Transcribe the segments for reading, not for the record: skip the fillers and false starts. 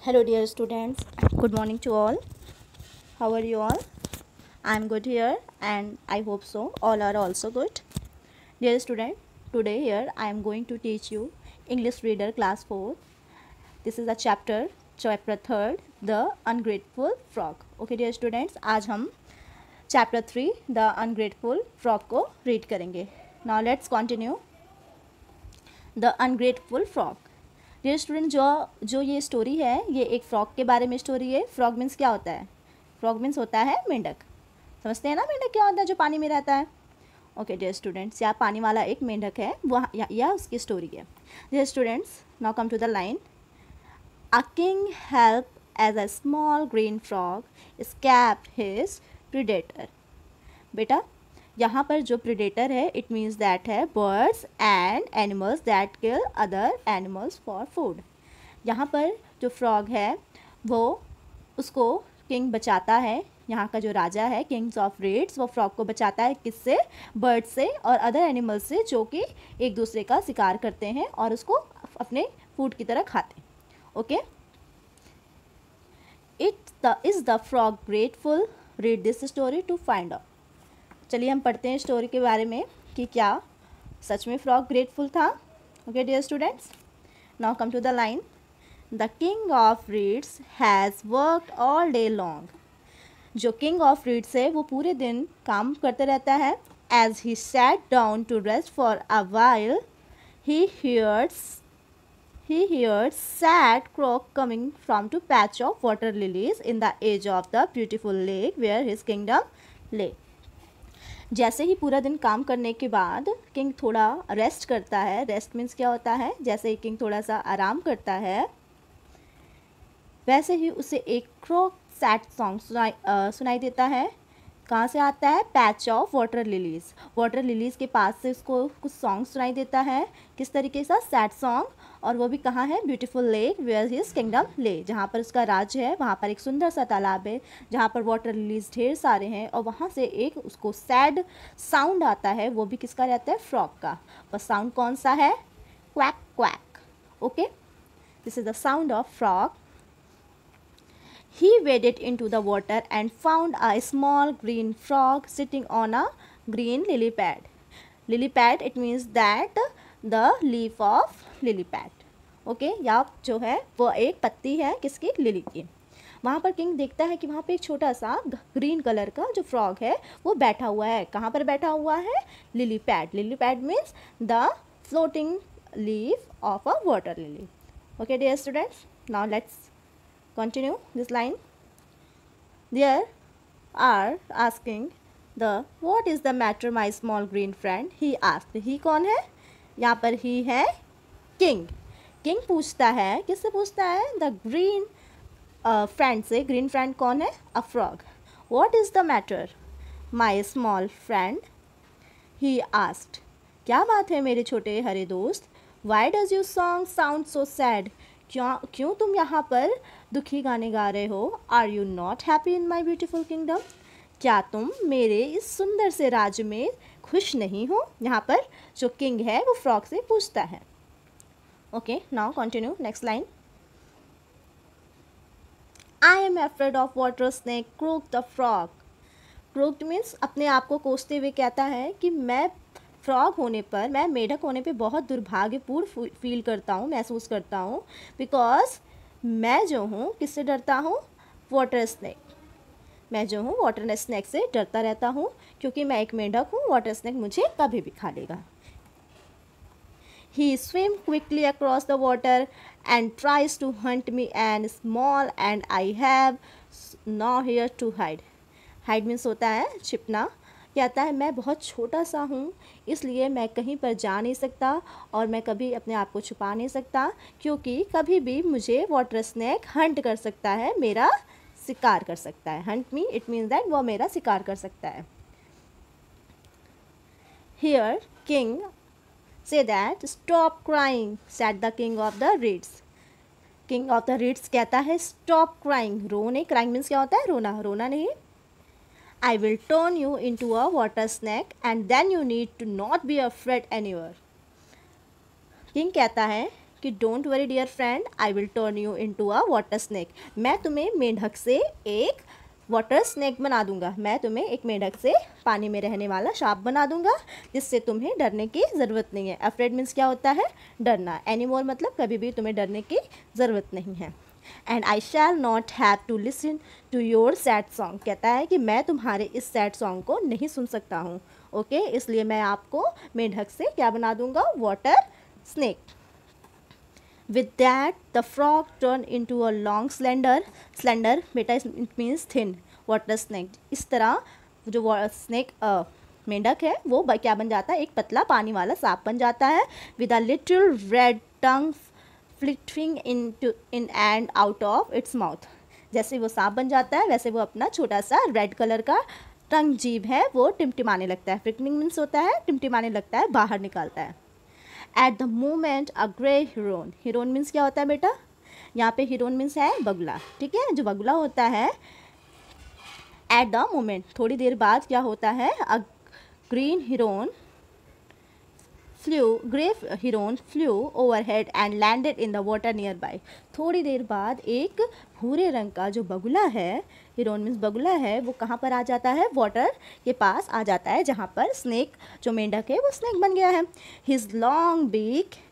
Hello, dear students. Good morning to all. How are you all? I'm good here, and I hope so. All are also good. Dear student, today here I am going to teach you English Reader Class 4. This is a chapter 3, The Ungrateful Frog. Okay, dear students, आज हम chapter 3, The Ungrateful Frog को read करेंगे. Now let's continue. The Ungrateful Frog. Dear student, जो ये story है ये एक frog के बारे में स्टोरी है. फ्रॉग मीन्स क्या होता है? फ्रॉग मीन्स होता है मेंढक. समझते हैं ना मेंढक क्या होता है जो पानी में रहता है. ओके डियर स्टूडेंट्स, या पानी वाला एक मेंढक है वो, या उसकी स्टोरी है. Dear students, now come to the line. A king help as a small green frog escaped his predator. बेटा, यहाँ पर जो प्रीडेटर है इट मीन्स दैट है birds and animals that kill other animals for food. यहाँ पर जो frog है वो उसको किंग बचाता है. यहाँ का जो राजा है किंग्स ऑफ रेड्स, वो फ्रॉग को बचाता है किससे? बर्ड से और अदर एनिमल्स से जो कि एक दूसरे का शिकार करते हैं और उसको अपने फूड की तरह खाते हैं. Okay, is the frog grateful? Read this story to find out. चलिए हम पढ़ते हैं स्टोरी के बारे में कि क्या सच में फ्रॉग ग्रेटफुल था. Okay dear students, now come to the line. The king of reeds has worked all day long. जो किंग ऑफ रीड्स है वो पूरे दिन काम करते रहता है. As he sat down to rest for a while he heard sad croak coming from to patch of water lilies in the edge of the beautiful lake where his kingdom lay. जैसे ही पूरा दिन काम करने के बाद king थोड़ा rest करता है. रेस्ट मीन्स क्या होता है? जैसे ही किंग थोड़ा सा आराम करता है वैसे ही उसे एक क्रोक सैड सॉन्ग सुनाई देता है. कहाँ से आता है? Patch of water lilies. Water lilies के पास से उसको कुछ सॉन्ग सुनाई देता है. किस तरीके से? Sad song. और वो भी कहाँ है? Beautiful lake where his kingdom lay, जहाँ पर उसका राज्य है. वहाँ पर एक सुंदर सा तालाब है जहाँ पर वाटर लिलीज़ ढेर सारे हैं और वहाँ से एक उसको सैड साउंड आता है. वो भी किसका रहता है? फ्रॉग का. और साउंड कौन सा है? Quack quack. Okay, this is the sound of frog. He waded into the water and found a small green frog sitting on a green lily pad. Lily pad, it means that the leaf of lily pad. Okay, या जो है वो एक पत्ती है किसकी? Lily की. वहाँ पर किंग देखता है कि वहाँ पे एक छोटा सा ग्रीन कलर का जो फ्रॉग है वो बैठा हुआ है. कहाँ पर बैठा हुआ है? Lily pad. Lily pad means the floating leaf of a water lily. Okay dear students, now let's continue this line. There are asking the what is the matter my small green friend, he asked. he कौन है? यहाँ पर he है king. king पूछता है, किससे पूछता है? the green friend से. green friend कौन है? a frog. what is the matter my small friend, he asked. क्या बात है मेरे छोटे हरे दोस्त? why does your song sound so sad? क्यों तुम यहाँ पर दुखी गाने गा रहे हो? Are you not happy in my beautiful kingdom? क्या तुम मेरे इस सुंदर से राज्य में खुश नहीं हो? यहाँ पर जो किंग है वो फ्रॉग से पूछता है. Okay, now continue next line. I am afraid of water snake, croak the frog. Croaked means अपने आप को कोसते हुए कहता है कि मैं फ्रॉग होने पर, मैं मेढक होने पे बहुत दुर्भाग्यपूर्ण फील करता हूँ, महसूस करता हूँ. बिकॉज मैं जो हूँ किससे डरता हूँ? Water snake. मैं जो हूँ वाटर स्नेक से डरता रहता हूँ क्योंकि मैं एक मेढक हूँ. वाटर स्नेक मुझे कभी भी खा लेगा. He swim quickly across the water and tries to hunt me and small and I have nowhere to hide. Hide means होता है छिपना. कहता है मैं बहुत छोटा सा हूँ इसलिए मैं कहीं पर जा नहीं सकता और मैं कभी अपने आप को छुपा नहीं सकता क्योंकि कभी भी मुझे वाटर स्नेक हंट कर सकता है, मेरा शिकार कर सकता है. Hunt me, it means that वो मेरा शिकार कर सकता है. Here king say that stop crying, said the king of the reads. King of the reads कहता है स्टॉप क्राइंग. रो नहीं. क्राइंग मीन्स क्या होता है? रोना. रोना नहीं. I will turn you into a water snake and then you need to not be afraid anywhere. King कहता है कि don't worry dear friend, I will turn you into a water snake. मैं तुम्हें मेंढक से एक वाटर स्नेक बना दूंगा, मैं तुम्हें एक मेंढक से पानी में रहने वाला सांप बना दूंगा, जिससे तुम्हें डरने की ज़रूरत नहीं है। अफ्रेड मीन्स क्या होता है? डरना। एनीमोर मतलब कभी भी तुम्हें डरने की ज़रूरत नहीं है। And I shall not have to listen to your sad song, कहता है कि मैं तुम्हारे इस सैड सॉन्ग को नहीं सुन सकता हूँ। ओके, इसलिए मैं आपको मेंढक से क्या बना दूंगा? Water snake. With that, the frog turned into a long slender बेटा it means thin water snake। इस तरह जो स्नेक मेंढक है वो क्या बन जाता है? एक पतला पानी वाला सांप बन जाता है। With a little red tongue flittering in and out of its mouth। जैसे वो सांप बन जाता है वैसे वो अपना छोटा सा रेड कलर का टंग, जीभ है, वो टिमटिमाने लगता है। फ्लिटरिंग मीन्स होता है टिमटिमाने लगता है, बाहर निकालता है। At the moment a grey Heron, Heron means क्या होता है बेटा? यहाँ पे हिरोन मीन्स है बगुला, ठीक है, जो बगुला होता है। एट द मोमेंट, थोड़ी देर बाद क्या होता है? A green heron grey heron flew overhead and landed in the water nearby. थोड़ी देर बाद एक भूरे रंग का जो बगुला है, हिरोन मीन्स बगुला है, वो कहाँ पर आ जाता है? वाटर के पास आ जाता है, जहाँ पर स्नेक जो मेंढक है वो स्नेक बन गया है। His long beak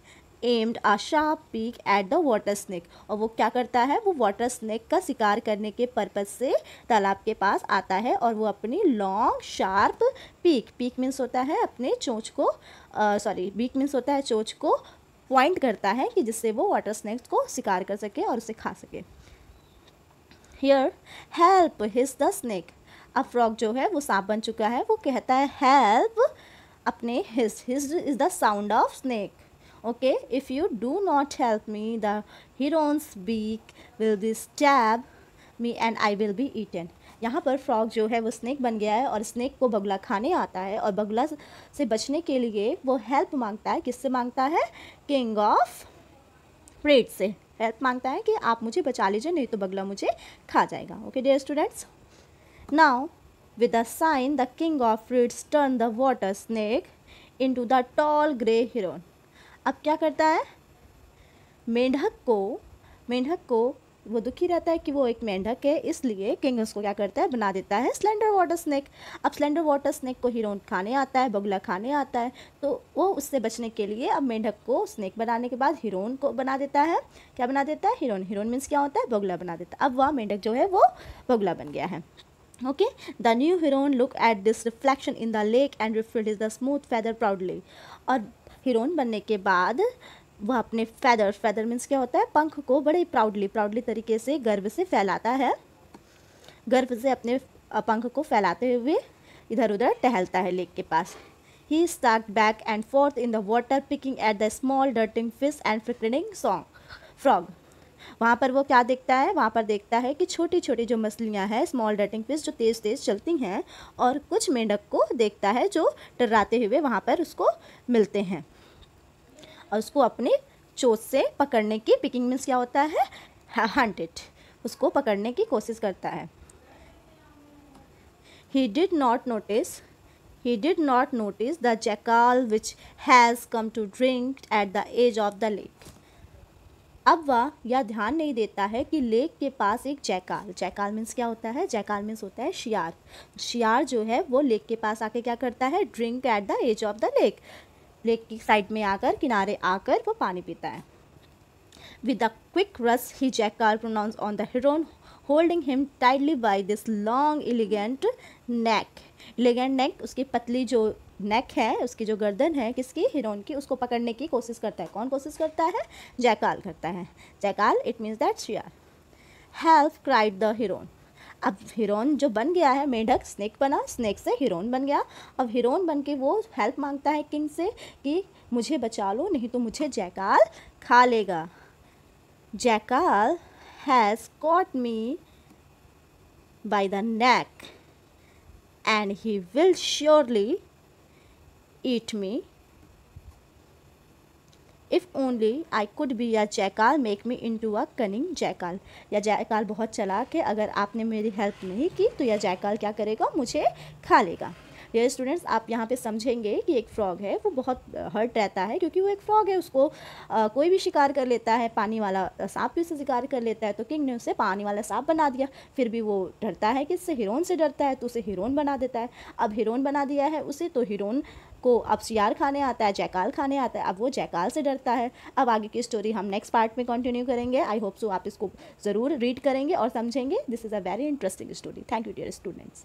aimed a sharp peak at the water snake. और वो क्या करता है? वो वाटर स्नेक का शिकार करने के पर्पज़ से तालाब के पास आता है और वो अपनी लॉन्ग शार्प पीक मीन्स होता है अपने चोंच को, बीक मीन्स होता है चोंच को पॉइंट करता है कि जिससे वो वाटर स्नेक्स को शिकार कर सके और उसे खा सके। Here help his the snake. अब फ्रॉग जो है वो सांप बन चुका है, वो कहता है हेल्प अपने his is the sound of snake. Okay, if you do not help me the herons beak will be stab me and I will be eaten. यहाँ पर फ्रॉग जो है वो स्नेक बन गया है और स्नेक को बगुला खाने आता है, और बगुला से बचने के लिए वो हेल्प मांगता है। किससे मांगता है? किंग ऑफ रेड से हेल्प मांगता है कि आप मुझे बचा लीजिए, नहीं तो बगुला मुझे खा जाएगा। Okay dear students, now with a sign the king of reeds turn the water snake into the tall grey heron. अब क्या करता है? मेंढक को वो दुखी रहता है कि वो एक मेंढक है, इसलिए किंग उसको क्या करता है? बना देता है स्लेंडर वाटर स्नेक। अब स्लेंडर वाटर स्नेक को हिरोन खाने आता है, बगुला खाने आता है, तो वो उससे बचने के लिए अब मेंढक को स्नेक बनाने के बाद हिरोन को बना देता है। क्या बना देता है? हिरोन। हिरोन मीन्स क्या होता है? बगुला बना देता है। अब वह मेंढक जो है वो बगुला बन गया है। Okay, the new Heron look at this reflection in the lake and रिफिल्ड the smooth feather proudly. और हिरोन बनने के बाद वह अपने फेदर मीन्स क्या होता है? पंख को बड़े प्राउडली तरीके से गर्व से फैलाता है, गर्व से अपने पंख को फैलाते हुए इधर उधर टहलता है लेक के पास। He start back and forth in the water picking at the small darting fish and freckling frog. वहाँ पर वो क्या देखता है? वहाँ पर देखता है कि छोटी छोटी जो मछलियाँ हैं, स्मॉल डर्टिंग फिश, जो तेज़ तेज़ चलती हैं, और कुछ मेंढक को देखता है जो टर्राते हुए वहाँ पर उसको मिलते हैं और उसको अपने चोंच से पकड़ने की, पिकिंग मीन्स क्या होता है? हंटेड, उसको पकड़ने की कोशिश करता है। He did not notice the jackal which has come to drink at the edge of the lake। अब वह यह ध्यान नहीं देता है कि लेक के पास एक जैकाल मीन्स क्या होता है? जैकाल मीन्स होता है शियार जो है वो लेक के पास आके क्या करता है? Drink at the edge of the lake की साइड में आकर, किनारे आकर वो पानी पीता है। With a quick rush he jackal pronounce on the heron holding him tightly by this long elegant neck. उसकी पतली जो नेक है, उसकी जो गर्दन है किसकी? हिरोन की, उसको पकड़ने की कोशिश करता है। कौन कोशिश करता है? जैकाल करता है। जैकाल इट मीन्स दैट शियार। Help cried the heron. अब हिरोन जो बन गया है, मेंढक स्नेक बना, स्नेक से हिरोन बन गया। अब हिरोन बन के वो हेल्प मांगता है किंग से कि मुझे बचा लो, नहीं तो मुझे जैकाल खा लेगा। Jackal has caught me by the neck and he will surely eat me. If only I could be a jackal make me into a cunning jackal. या जैकाल बहुत चालाक है, अगर आपने मेरी हेल्प नहीं की तो यह जैकाल क्या करेगा? मुझे खा लेगा। डियर स्टूडेंट्स, आप यहाँ पे समझेंगे कि एक फ्रॉग है वो बहुत हर्ट रहता है, क्योंकि वो एक फ्रॉग है, उसको कोई भी शिकार कर लेता है, पानी वाला सांप भी उसे शिकार कर लेता है, तो किंग ने उसे पानी वाला सांप बना दिया। फिर भी वो डरता है, कि इससे हिरोन से डरता है, तो उसे हिरोन बना देता है। अब हिरोन बना दिया है उसे, तो हिरोन को अब शियार खाने आता है, जैकाल खाने आता है, अब वो जैकाल से डरता है। अब आगे की स्टोरी हम नेक्स्ट पार्ट में कंटिन्यू करेंगे। आई होप सो आप इसको ज़रूर रीड करेंगे और समझेंगे। This is a very interesting story. Thank you dear students.